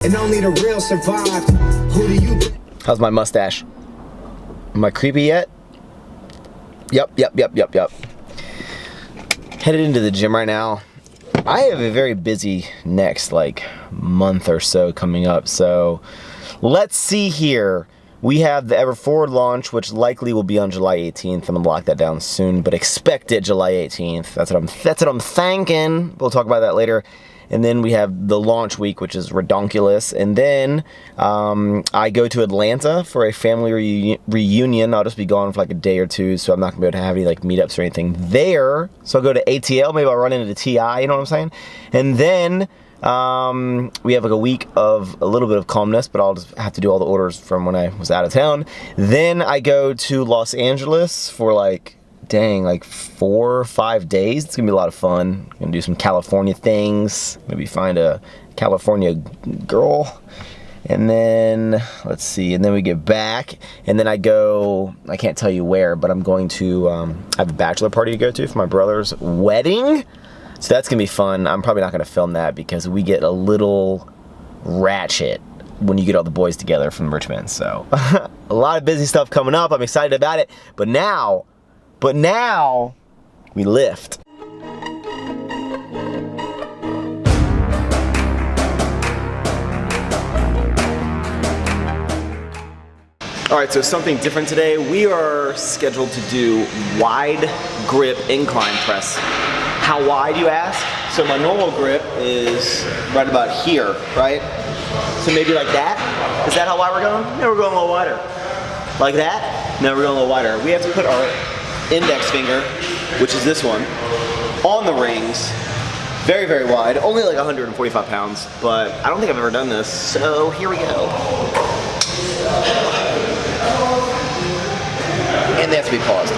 And only the real survived. Who do you? How's my mustache? Am I creepy yet? Yep. Headed into the gym right now. I have a very busy next month or so coming up, so let's see here. We have the Ever Forward launch, which likely will be on July 18th. I'm gonna lock that down soon, but expect it July 18th. That's what I'm thinking. We'll talk about that later. And then we have the launch week, which is redonkulous. And then I go to Atlanta for a family reunion. I'll just be gone for a day or two, so I'm not gonna be able to have any meetups or anything there. So I'll go to ATL, maybe I'll run into the TI, you know what I'm saying? And then we have a week of a little bit of calmness, but I'll just have to do all the orders from when I was out of town. Then I go to Los Angeles for 4 or 5 days. It's gonna be a lot of fun. Gonna do some California things, maybe find a California girl, and then let's see, and then we get back, and then I go, I can't tell you where, but I'm going to I have a bachelor party to go to for my brother's wedding, so that's gonna be fun. I'm probably not gonna film that because we get a little ratchet when you get all the boys together from Richmond, so a lot of busy stuff coming up. I'm excited about it, but now we lift. All right, so something different today. We are scheduled to do wide grip incline press. How wide, you ask? So my normal grip is right about here, right? So maybe like that? Is that how wide we're going? No, we're going a little wider. Like that? No, we're going a little wider. We have to put our index finger, which is this one, on the rings, very, very wide, only 145 pounds, but I don't think I've ever done this, so here we go. And they have to be paused.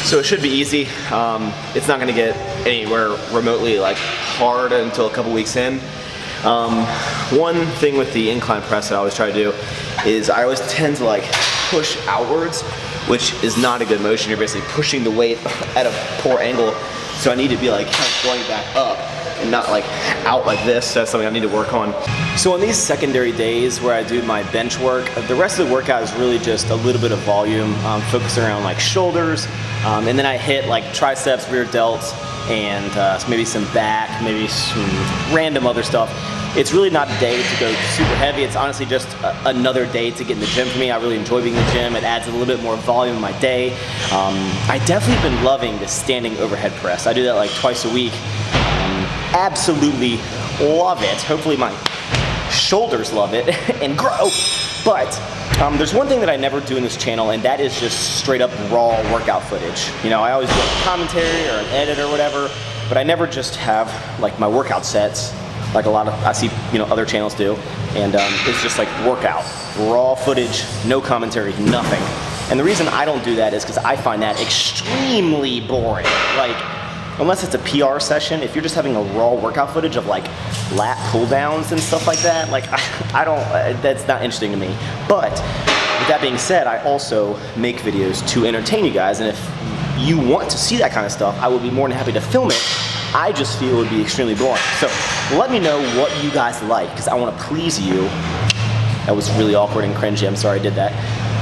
So it should be easy. It's not gonna get anywhere remotely hard until a couple weeks in. One thing with the incline press that I always try to do is I always tend to push outwards, which is not a good motion. You're basically pushing the weight at a poor angle. So I need to be kind of going back up and not out like this. That's something I need to work on. So on these secondary days where I do my bench work, the rest of the workout is really just a little bit of volume, focusing around shoulders, and then I hit triceps, rear delts, and maybe some back, maybe some random other stuff. It's really not a day to go super heavy. It's honestly just another day to get in the gym for me. I really enjoy being in the gym. It adds a little bit more volume in my day. I definitely been loving the standing overhead press. I do that twice a week. Absolutely love it. Hopefully my shoulders love it and grow. But there's one thing that I never do in this channel, and that is just straight up raw workout footage. I always do a commentary or an edit or whatever, but I never just have my workout sets like a lot of I see other channels do, and it's just workout, raw footage, no commentary, nothing. And the reason I don't do that is because I find that extremely boring. Unless it's a PR session, if you're just having a raw workout footage of lat pull downs and stuff like that, I don't, that's not interesting to me. But with that being said, I also make videos to entertain you guys, and if you want to see that kind of stuff, I would be more than happy to film it. I just feel it would be extremely boring. So let me know what you guys like, because I want to please you. That was really awkward and cringy, I'm sorry I did that.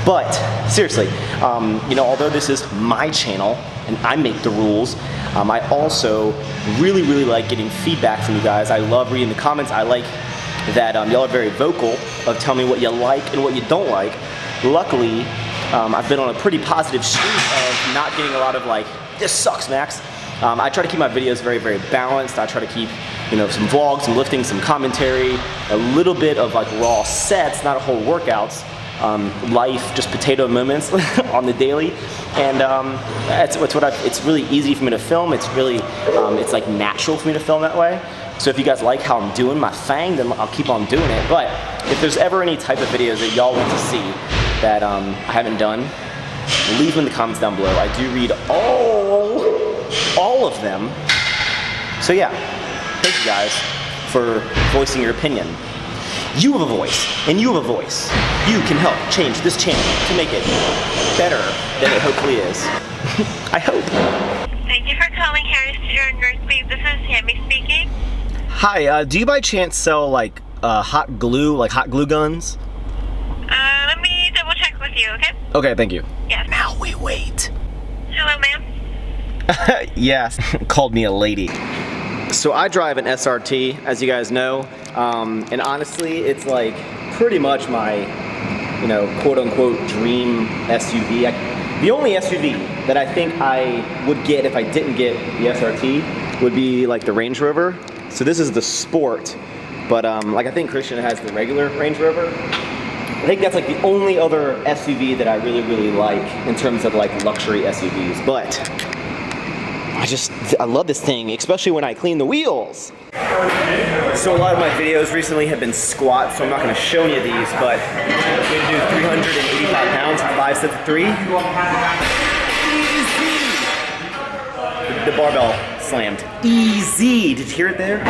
But seriously, although this is my channel and I make the rules, I also really like getting feedback from you guys. I love reading the comments. I like that y'all are very vocal of telling me what you like and what you don't like. Luckily, I've been on a pretty positive streak of not getting a lot of this sucks, Max. I try to keep my videos very balanced. I try to keep some vlogs, some lifting, some commentary, a little bit of raw sets, not a whole workouts. Life, just potato moments on the daily, and it's really easy for me to film. It's really it's natural for me to film that way. So if you guys like how I'm doing my thing, then I'll keep on doing it. But if there's ever any type of videos that y'all want to see that I haven't done, leave them in the comments down below. I do read all of them. So yeah, thank you guys for voicing your opinion. You have a voice, and you have a voice. You can help change this channel to make it better than it hopefully is. I hope. Thank you for calling Harris Teeter Nurse Beef. This is Tammy speaking. Hi, do you by chance sell like hot glue guns? Let me double check with you, okay? Okay, thank you. Yes. Now we wait. Hello, ma'am. Yes, called me a lady. So I drive an SRT, as you guys know, and honestly, it's like pretty much my, you know, quote-unquote dream SUV. The only SUV that I think I would get if I didn't get the SRT would be like the Range Rover. So this is the Sport, but like I think Christian has the regular Range Rover. I think that's like the only other SUV that I really like in terms of like luxury SUVs. But I love this thing, especially when I clean the wheels. So a lot of my videos recently have been squats, so I'm not going to show any of these, but I'm going to do 385 pounds, 5 sets of 3. The barbell slammed. Easy. Did you hear it there?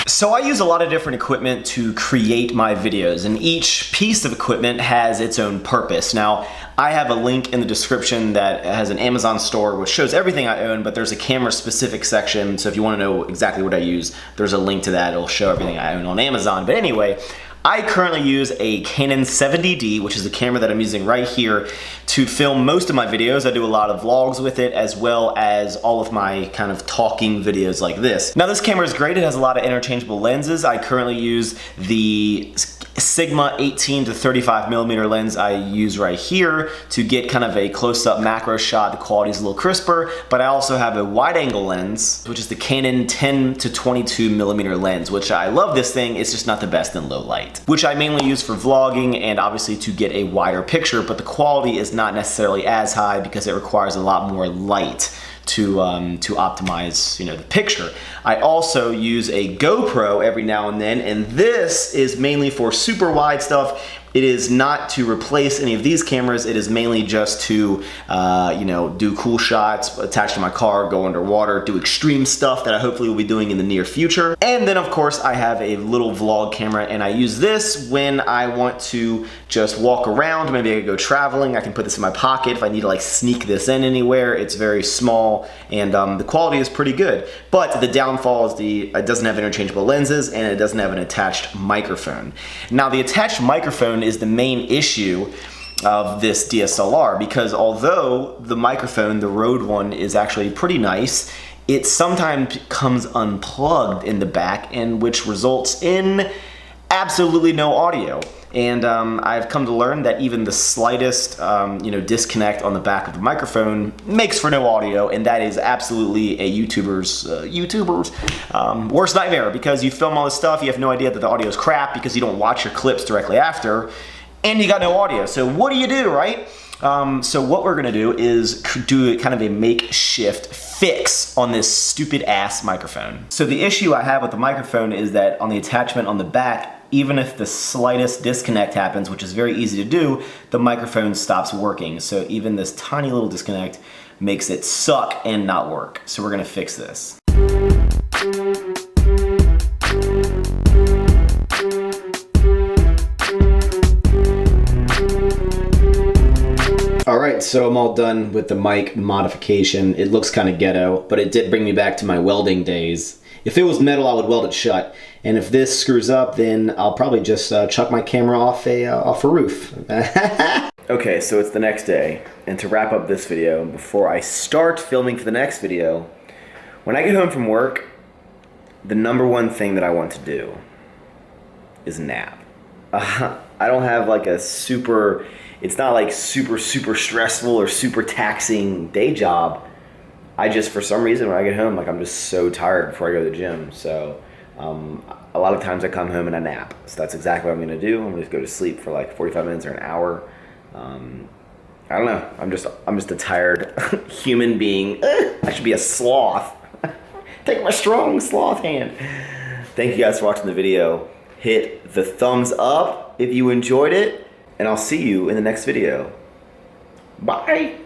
So I use a lot of different equipment to create my videos, and each piece of equipment has its own purpose. Now, I have a link in the description that has an Amazon store which shows everything I own, but there's a camera specific section, so if you want to know exactly what I use, there's a link to that. It'll show everything I own on Amazon. But anyway, I currently use a Canon 70D, which is the camera that I'm using right here, to film most of my videos. I do a lot of vlogs with it, as well as all of my kind of talking videos like this. Now this camera is great. It has a lot of interchangeable lenses. I currently use the Sigma 18 to 35 millimeter lens I use right here to get kind of a close-up macro shot. The quality is a little crisper, but I also have a wide-angle lens, which is the Canon 10 to 22 millimeter lens, which I love this thing. It's just not the best in low light, which I mainly use for vlogging and obviously to get a wider picture, but the quality is not necessarily as high because it requires a lot more light to optimize, you know, the picture. I also use a GoPro every now and then, and this is mainly for super wide stuff. It is not to replace any of these cameras. It is mainly just to, you know, do cool shots, attach to my car, go underwater, do extreme stuff that I hopefully will be doing in the near future. And then of course I have a little vlog camera, and I use this when I want to just walk around. Maybe I could go traveling. I can put this in my pocket if I need to like sneak this in anywhere. It's very small, and the quality is pretty good. But the downfall is it doesn't have interchangeable lenses, and it doesn't have an attached microphone. Now the attached microphone is the main issue of this DSLR, because although the microphone, the Rode one, is actually pretty nice, it sometimes comes unplugged in the back, and which results in absolutely no audio. And I've come to learn that even the slightest you know, disconnect on the back of the microphone makes for no audio, and that is absolutely a YouTuber's worst nightmare, because you film all this stuff, you have no idea that the audio is crap because you don't watch your clips directly after, and you got no audio. So what do you do, right? So what we're gonna do is do kind of a makeshift fix on this stupid ass microphone. So the issue I have with the microphone is that on the attachment on the back, even if the slightest disconnect happens, which is very easy to do, the microphone stops working. So even this tiny little disconnect makes it suck and not work. So we're gonna fix this. Alright, so I'm all done with the mic modification. It looks kind of ghetto, but it did bring me back to my welding days. If it was metal, I would weld it shut. And if this screws up, then I'll probably just chuck my camera off a roof. Okay, so it's the next day, and to wrap up this video, before I start filming for the next video, when I get home from work, the #1 thing that I want to do is nap. I don't have like a super, it's not like super stressful or super taxing day job. I just, for some reason, when I get home, like I'm just so tired before I go to the gym. So a lot of times I come home and I nap. So that's exactly what I'm gonna do. I'm gonna just go to sleep for like 45 minutes or an hour. I don't know. I'm just a tired human being. I should be a sloth. Take my strong sloth hand. Thank you guys for watching the video. Hit the thumbs up if you enjoyed it, and I'll see you in the next video. Bye.